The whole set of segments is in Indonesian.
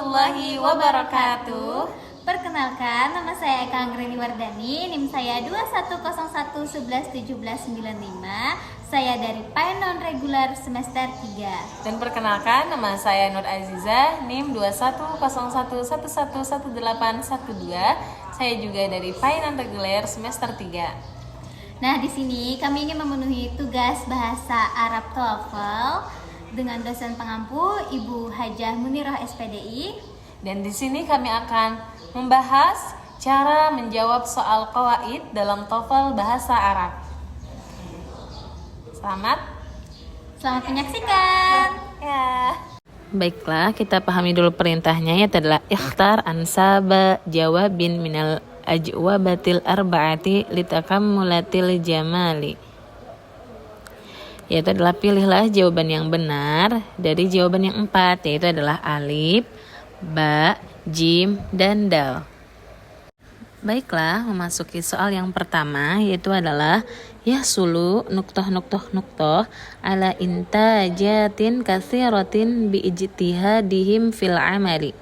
warahmatullahi wabarakatuh. Perkenalkan, nama saya Eka Anggrini Wardani, NIM saya 2101111795. Saya dari PAI Non Regular semester 3. Dan perkenalkan, nama saya Nur Aziza, NIM 2101111812. Saya juga dari PAI Non Regular semester 3. Nah, di sini kami ingin memenuhi tugas bahasa Arab TOEFL dengan dosen pengampu Ibu Hajah Munirah SPDI. Dan di sini kami akan membahas cara menjawab soal qawaid dalam TOEFL bahasa Arab. Selamat menyaksikan. Ya. Baiklah, kita pahami dulu perintahnya, yaitu adalah ikhtar ansaba jawabin minal ajwabatil arba'ati litakammulatil jamali. Yaitu adalah pilihlah jawaban yang benar dari jawaban yang 4, yaitu adalah alif, ba, jim, dan dal. Baiklah, memasuki soal yang pertama, yaitu adalah yahsulu nuktoh ala intajatin katsiratin bi ijtihadihim fil amali.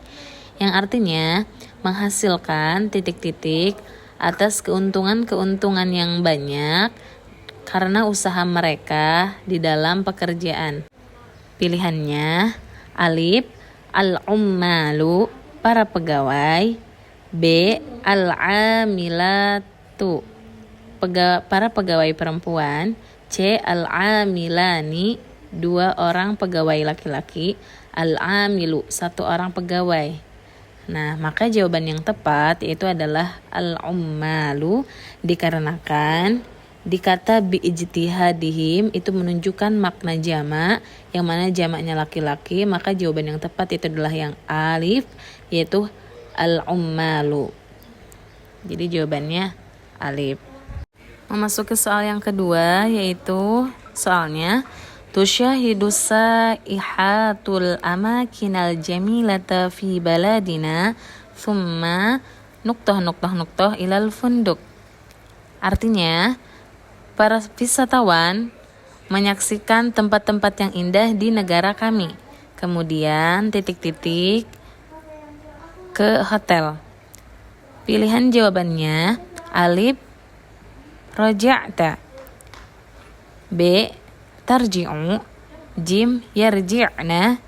Yang artinya menghasilkan titik-titik atas keuntungan-keuntungan yang banyak karena usaha mereka di dalam pekerjaan. Pilihannya alif, al-ummalu, para pegawai, b, al-amilatu, para pegawai perempuan, c, al-amilani, 2 orang pegawai laki-laki, al-amilu, 1 orang pegawai. Nah, maka jawaban yang tepat yaitu adalah al-ummalu, dikarenakan di kata biijtihadihim itu menunjukkan makna jamak, yang mana jamaknya laki-laki, maka jawaban yang tepat itu adalah yang alif, yaitu al-ummalu. Jadi jawabannya alif. Memasuki soal yang kedua, yaitu soalnya tusyahidu saihatul amakinal jamilata fi baladina thumma nuktoh ilal funduk. Artinya, para wisatawan menyaksikan tempat-tempat yang indah di negara kami. Kemudian titik-titik ke hotel. Pilihan jawabannya alif, raja'ta, b, tarji'u, jim, yarji'na,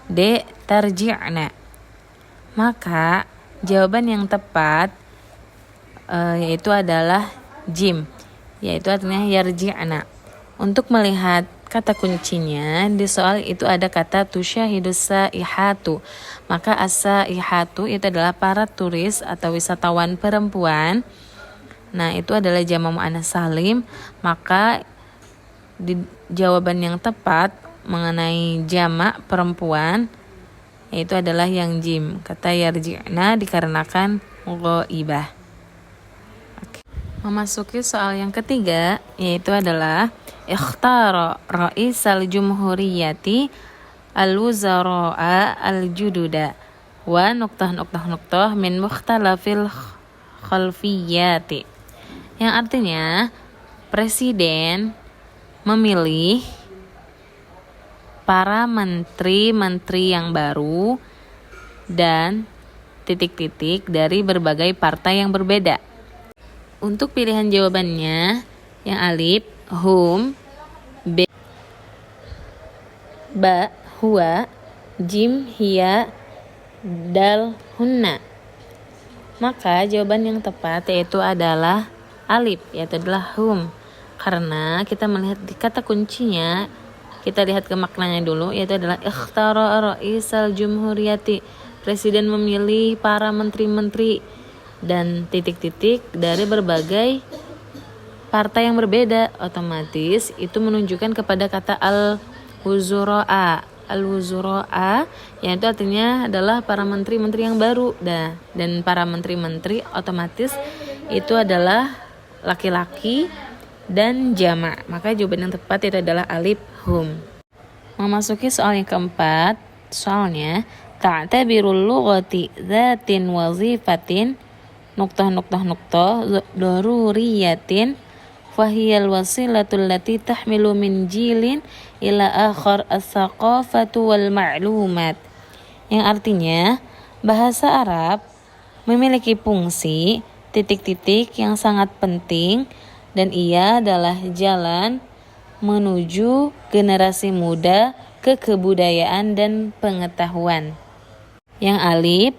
d, tarji'na. Maka jawaban yang tepat yaitu adalah jim, yaitu artinya yarji'na. Untuk melihat kata kuncinya di soal itu ada kata tusyahidus saihatu. Maka as-saihatu itu adalah para turis atau wisatawan perempuan. Nah, itu adalah jamak muannats salim. Maka di jawaban yang tepat mengenai jamak perempuan yaitu adalah yang jim, kata yarji'na, dikarenakan ghaibah. Memasuki soal yang ketiga, yaitu adalah ikhtara raisal jumhuriyati al-wuzara'a al-jududa wa nuktah min mukhtalafil khalfiyati. Yang artinya presiden memilih para menteri-menteri yang baru dan titik-titik dari berbagai partai yang berbeda. Untuk pilihan jawabannya yang alif, hum, b, ba, huwa, jim, hiya, dal, hunna. Maka jawaban yang tepat yaitu adalah alif, yaitu adalah hum. Karena kita melihat di kata kuncinya, kita lihat ke maknanya dulu, yaitu adalah ikhtara raisal jumhuriyati, presiden memilih para menteri-menteri dan titik-titik dari berbagai partai yang berbeda. Otomatis itu menunjukkan kepada kata al-wuzura'a, yang itu artinya adalah para menteri-menteri yang baru. Dan para menteri-menteri otomatis itu adalah laki-laki dan jamak. Maka jawaban yang tepat itu adalah alif, hum. Memasuki soal yang keempat, soalnya ta'tabirul lughati dzatin wazifatin nuktah daruriyatin fahiyal wasilatul lati tahmilu min jilin ila akhar as-saqafatu wal ma'lumat. Yang artinya Bahasa Arab memiliki fungsi titik-titik yang sangat penting dan ia adalah jalan menuju generasi muda ke kebudayaan dan pengetahuan. Yang alif,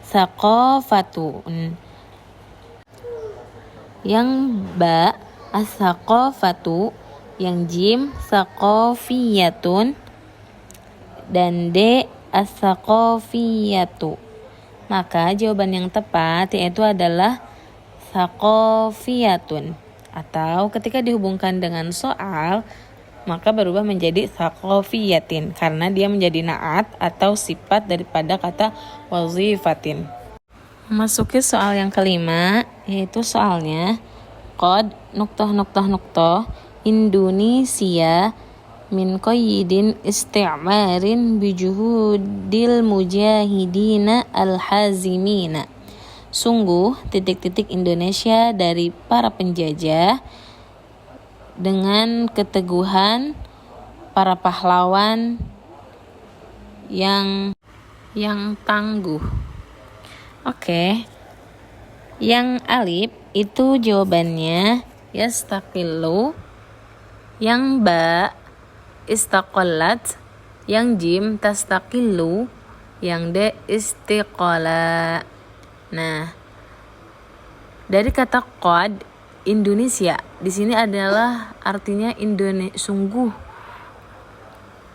saqafatun. Yang ba, as-saqafatu. Yang jim, saqafiyatun. Dan D, as-saqafiyatu. Maka jawaban yang tepat yaitu adalah saqafiyatun. Atau ketika dihubungkan dengan soal, maka berubah menjadi saqafiyatin karena dia menjadi naat atau sifat daripada kata wazifatin. Masuki soal yang kelima, yaitu soalnya qad Indonesia min qayyidin isti'marin bijuhudil mujahidina al-hazimina. Sungguh titik-titik Indonesia dari para penjajah dengan keteguhan para pahlawan yang tangguh. Oke. Yang alif itu jawabannya yastaqillu. Yang ba istaqallat. Yang jim tastaqillu. Yang D istiqala. Nah, dari kata qad Indonesia di sini adalah artinya sungguh.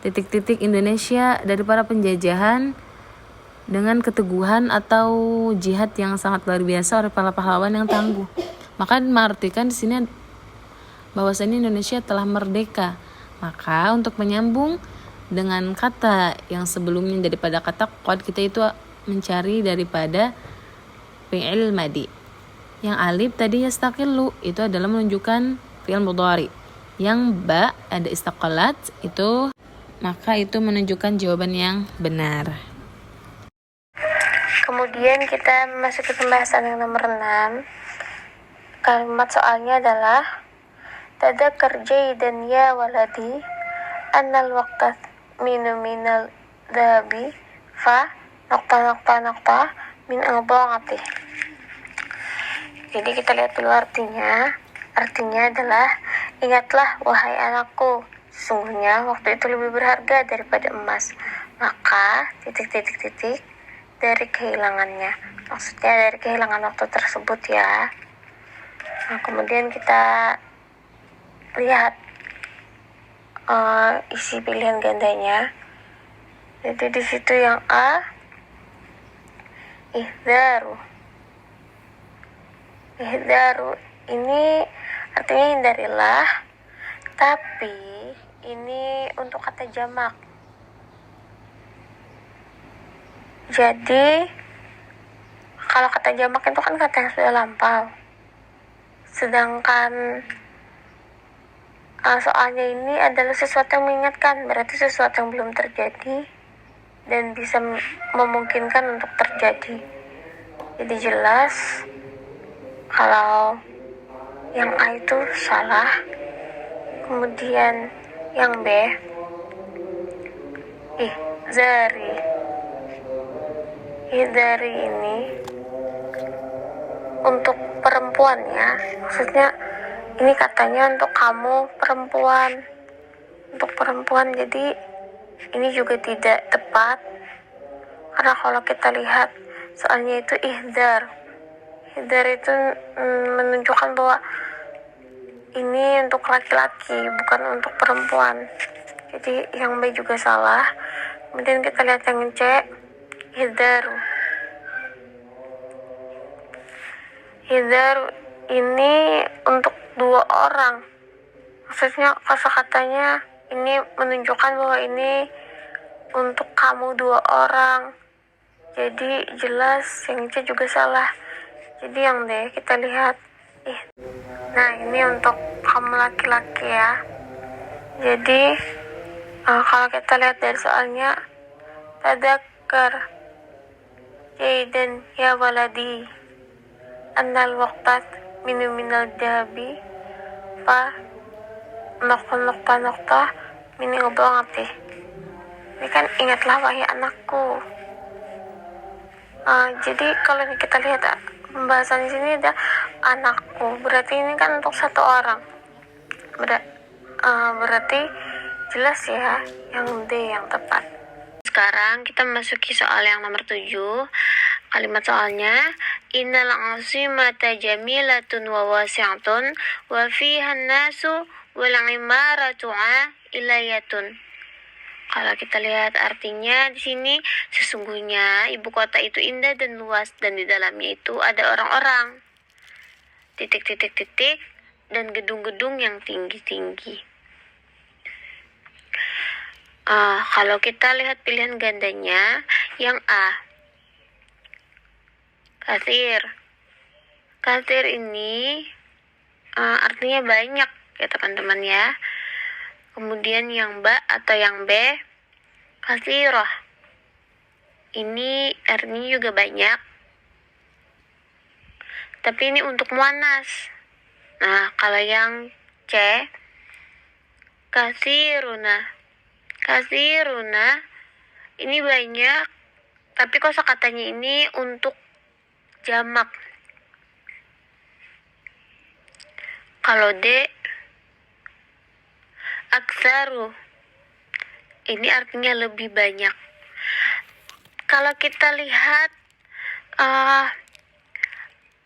Titik-titik Indonesia dari para penjajahan dengan keteguhan atau jihad yang sangat luar biasa oleh para pahlawan yang tangguh. Maka mengartikan di sini bahwasanya Indonesia telah merdeka. Maka untuk menyambung dengan kata yang sebelumnya daripada kata qad, kita itu mencari daripada fi'il madi. Yang alif tadi yastaqillu itu adalah menunjukkan fi'il mudhari. Yang ba ada istaqalat itu, maka itu menunjukkan jawaban yang benar. Kemudian kita masuk ke pembahasan yang nomor 6. Kalimat soalnya adalah tadzakkar jaydan ya waladi annal waqta minal dhahabi fa nokta min al-dha'ati. Jadi kita lihat dulu artinya. Artinya adalah, ingatlah wahai anakku, sesungguhnya waktu itu lebih berharga daripada emas. Maka titik-titik-titik dari kehilangannya. Maksudnya dari kehilangan waktu tersebut ya. Nah, kemudian kita lihat isi pilihan gandanya. Jadi di situ yang A, ihdaru ini artinya hindarilah, tapi ini untuk kata jamak. Jadi kalau kata jamak itu kan kata yang sudah lampau, sedangkan soalnya ini adalah sesuatu yang mengingatkan, berarti sesuatu yang belum terjadi dan bisa memungkinkan untuk terjadi. Jadi jelas kalau yang A itu salah. Kemudian yang B, Ihzari ini untuk perempuan ya. Maksudnya ini katanya untuk kamu perempuan. Untuk perempuan, jadi ini juga tidak tepat. Karena kalau kita lihat soalnya itu ihdar. Ihdar itu menunjukkan bahwa ini untuk laki-laki, bukan untuk perempuan. Jadi yang B juga salah. Kemudian kita lihat yang C, ihdaru. Ihdaru ini untuk 2 orang. Maksudnya kosakatanya ini menunjukkan bahwa ini untuk kamu 2 orang. Jadi jelas yang C juga salah. Jadi yang D kita lihat. Nah ini untuk kamu laki-laki ya. Jadi kalau kita lihat dari soalnya, tadzakkar jaydan ya waladi annal waqtat minal dhahabi fa nokta min al-dha'ati. Ini kan ingatlah wahai anakku. Jadi kalau kita lihat pembahasan di sini ada anakku, berarti ini kan untuk satu orang. Berarti jelas ya yang D yang tepat. Sekarang kita memasuki soal yang nomor 7. Kalimat soalnya, innal 'asimata jamilatun wa wasi'atun wa fiha an-nasu wal 'imaratu 'ilayatun. Kalau kita lihat artinya di sini, sesungguhnya ibu kota itu indah dan luas dan di dalamnya itu ada orang-orang. Titik-titik-titik dan gedung-gedung yang tinggi-tinggi. Kalau kita lihat pilihan gandanya, yang A, kasir. Kasir ini artinya banyak ya teman-teman ya. Kemudian yang B atau yang B, kasirah. Ini artinya juga banyak. Tapi ini untuk muannas. Nah, kalau yang C, kasiruna. Kasiruna ini banyak, tapi kosakatanya ini untuk jamak. Kalau D, aksaru. Ini artinya lebih banyak. Kalau kita lihat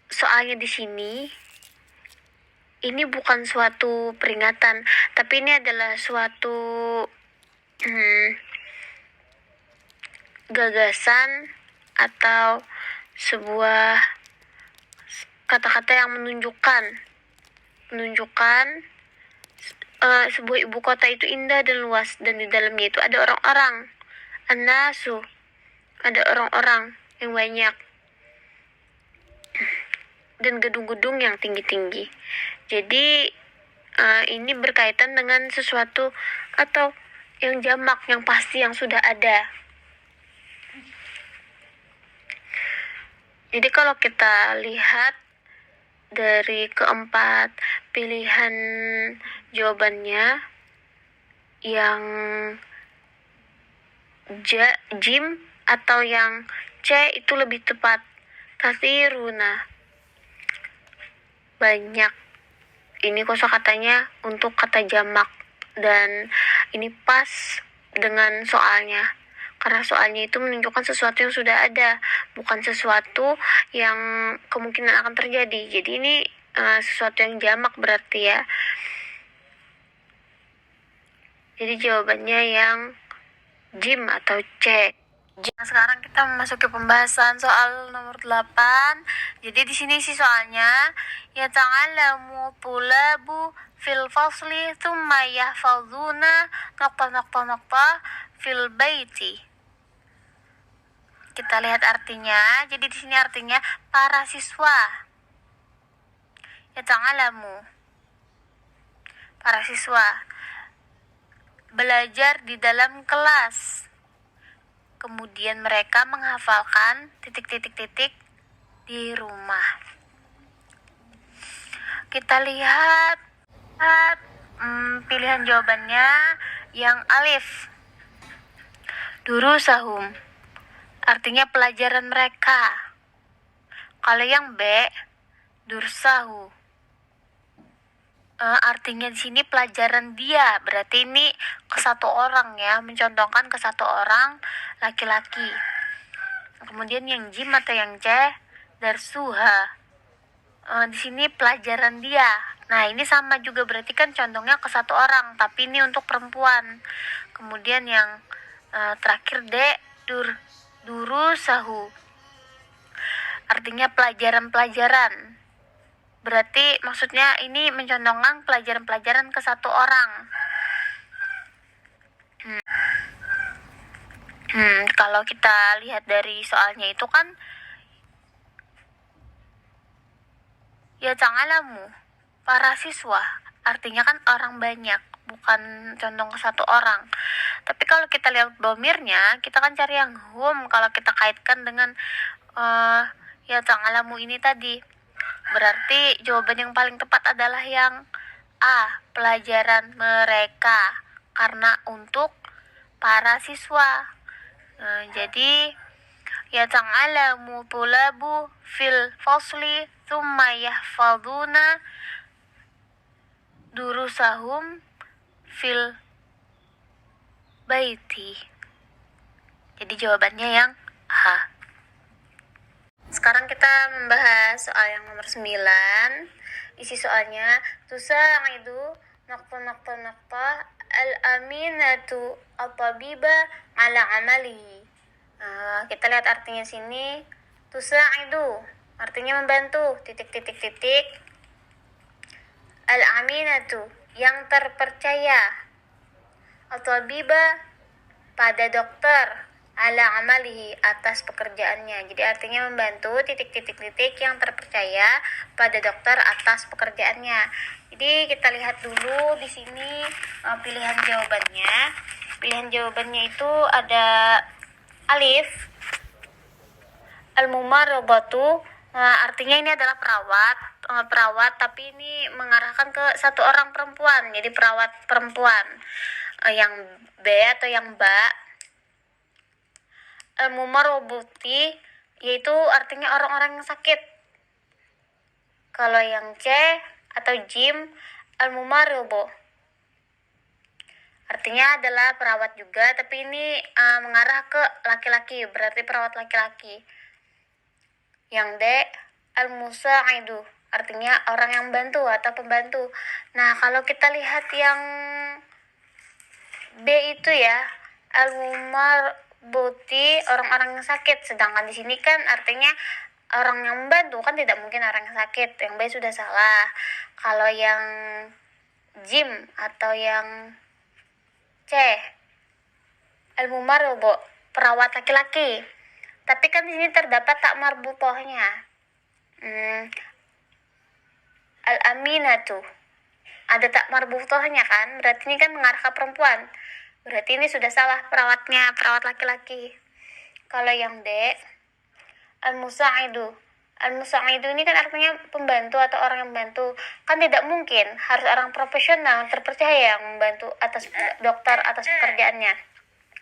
soalnya di sini, ini bukan suatu peringatan, tapi ini adalah suatu gagasan atau sebuah kata-kata yang menunjukkan sebuah ibu kota itu indah dan luas dan di dalamnya itu ada orang-orang, an-nasu, ada orang-orang yang banyak dan gedung-gedung yang tinggi-tinggi. Jadi ini berkaitan dengan sesuatu atau yang jamak, yang pasti, yang sudah ada. Jadi kalau kita lihat dari keempat pilihan jawabannya, yang jim atau yang C itu lebih tepat. Kasiruna, banyak. Ini kosakatanya untuk kata jamak dan ini pas dengan soalnya. Karena soalnya itu menunjukkan sesuatu yang sudah ada, bukan sesuatu yang kemungkinan akan terjadi. Jadi ini sesuatu yang jamak berarti ya. Jadi jawabannya yang jim atau C. Nah, sekarang kita memasuki pembahasan soal nomor 8. Jadi di sini sih soalnya, ya ta'alamu tulabu fil fasli thumma yahfazuna nokta fil baiti. Kita lihat artinya. Jadi di sini artinya para siswa. Ya ta'alamu, para siswa belajar di dalam kelas. Kemudian mereka menghafalkan titik-titik-titik di rumah. Kita lihat pilihan jawabannya yang alif, durusahum, artinya pelajaran mereka. Kalau yang B, dursahu, artinya di sini pelajaran dia, berarti ini ke satu orang ya, mencontohkan ke satu orang laki-laki. Kemudian yang jim atau yang C, darsuha, di sini pelajaran dia. Nah ini sama juga, berarti kan contohnya ke satu orang, tapi ini untuk perempuan. Kemudian yang terakhir D, durusahu, artinya pelajaran-pelajaran. Berarti maksudnya ini mencontohkan pelajaran-pelajaran ke satu orang. Kalau kita lihat dari soalnya itu kan, ya ta'alamu, para siswa, artinya kan orang banyak, bukan condong ke satu orang. Tapi kalau kita lihat domirnya, kita kan cari yang hum. Kalau kita kaitkan dengan ya ta'alamu ini tadi, berarti jawaban yang paling tepat adalah yang A, pelajaran mereka, karena untuk para siswa. Jadi yata'alamu tulabu fil fasli thumma yahfaduna durusahum fil baiti. Jadi jawabannya yang A. Sekarang kita membahas soal yang nomor 9. Isi soalnya, tusa'idu naqta al-aminatu at-tabiba ala amalihi. Kita lihat artinya sini. Tusa'idu artinya membantu, titik. Al-aminatu yang terpercaya, at-tabiba pada dokter, ala amalihi atas pekerjaannya. Jadi artinya membantu titik yang terpercaya pada dokter atas pekerjaannya. Jadi kita lihat dulu di sini pilihan jawabannya. Pilihan jawabannya itu ada alif, al-mumarradatu. Artinya ini adalah perawat, tapi ini mengarahkan ke satu orang perempuan. Jadi perawat perempuan. Yang B atau yang ba, al-mumarradati yaitu artinya orang-orang yang sakit. Kalau yang C atau jim, al-mumarradhu artinya adalah perawat juga, tapi ini mengarah ke laki-laki, berarti perawat laki-laki. Yang D, al-musa'idu artinya orang yang bantu atau pembantu. Nah, kalau kita lihat yang B itu ya, al-mumarradati orang-orang yang sakit, sedangkan di sini kan artinya orang yang membantu, kan tidak mungkin orang yang sakit. Yang B sudah salah. Kalau yang jim atau yang C, al-mumarradhu perawat laki-laki, tapi kan di sini terdapat tak marbutohnya. Al-aminatu ada tak marbutohnya kan, berarti ini kan mengarah ke perempuan. Berarti ini sudah salah, perawatnya perawat laki-laki. Kalau yang D, al-musa'idu ini kan artinya pembantu atau orang yang membantu. Kan tidak mungkin harus orang profesional terpercaya yang membantu atas dokter atas pekerjaannya.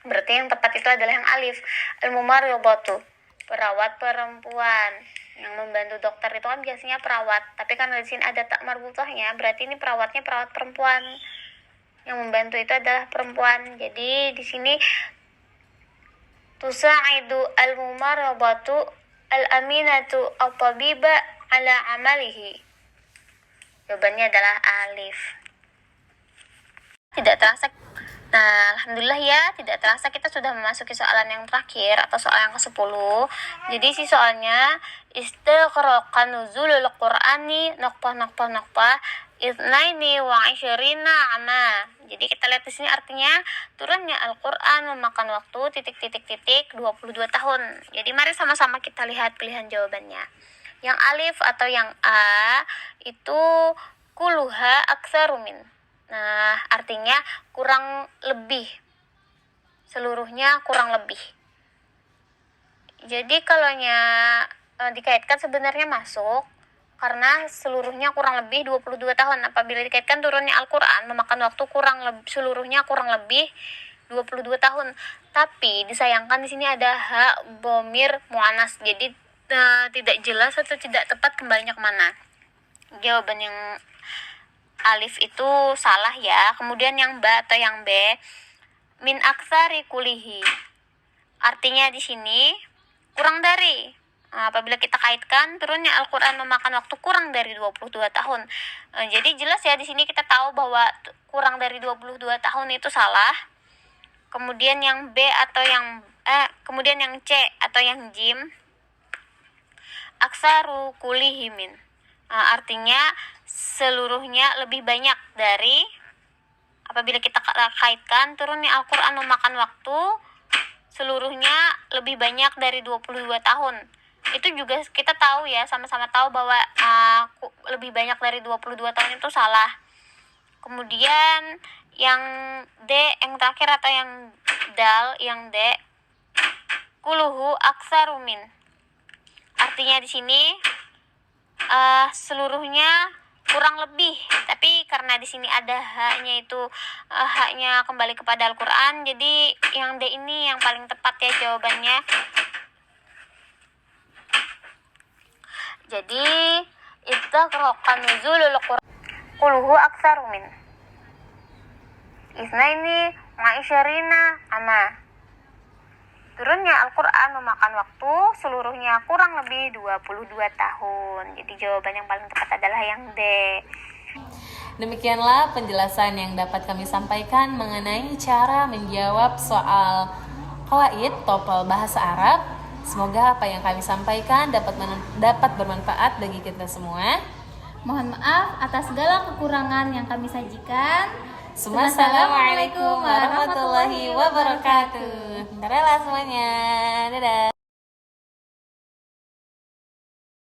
Berarti yang tepat itu adalah yang alif, al-mumarradatu perawat perempuan. Yang membantu dokter itu kan biasanya perawat, tapi karena di sini ada tak marbutohnya, berarti ini perawatnya perawat perempuan. Yang membantu itu adalah perempuan. Jadi di sini tusa'idu al-mumarradatu al-aminatu at-tabiba ala amalihi. Jawabannya adalah alif. Tidak terasa. Nah, alhamdulillah ya, tidak terasa kita sudah memasuki soalan yang terakhir atau soal yang ke-10. Jadi si soalnya istighraqa nuzulul Qur'ani Itsnaini wa Ishrina ama. Jadi kita lihat di sini artinya turunnya Al-Qur'an memakan waktu 22 tahun. Jadi mari sama-sama kita lihat pilihan jawabannya. Yang alif atau yang A itu kuluha aksarumin. Nah, artinya kurang lebih. Seluruhnya kurang lebih. Jadi kalau dikaitkan sebenarnya masuk, karena seluruhnya kurang lebih 22 tahun. Apabila dikaitkan turunnya Al-Quran memakan waktu seluruhnya kurang lebih 22 tahun. Tapi disayangkan di sini ada hak bomir mu'anas. Jadi tidak jelas atau tidak tepat kembalinya kemana. Jawaban yang alif itu salah ya. Kemudian yang ba atau yang B, min aksari kulihi. Artinya di sini kurang dari. Apabila kita kaitkan turunnya Al-Quran memakan waktu kurang dari 22 tahun. Jadi jelas ya di sini kita tahu bahwa kurang dari 22 tahun itu salah. Kemudian yang B atau kemudian yang C atau yang jim, aksaru kulihimin. Artinya seluruhnya lebih banyak dari. Apabila kita kaitkan turunnya Al-Quran memakan waktu seluruhnya lebih banyak dari 22 tahun. Itu juga kita tahu ya, sama-sama tahu bahwa lebih banyak dari 22 tahun itu salah. Kemudian yang D, yang terakhir atau yang dal, yang D, kuluhu aksarumin. Artinya di sini seluruhnya kurang lebih, tapi karena di sini ada haknya itu haknya kembali kepada Al-Quran, jadi yang D ini yang paling tepat ya jawabannya. Jadi idzakrokan nuzulul Qur'an quluhu aksaru min isnaini ma'isyarina ama. Turunnya Al-Quran memakan waktu seluruhnya kurang lebih 22 tahun. Jadi jawaban yang paling tepat adalah yang D. Demikianlah penjelasan yang dapat kami sampaikan mengenai cara menjawab soal qawaid TOEFL bahasa Arab. Semoga apa yang kami sampaikan dapat bermanfaat bagi kita semua. Mohon maaf atas segala kekurangan yang kami sajikan. Assalamualaikum warahmatullahi wabarakatuh. Dadah semuanya. Dadah.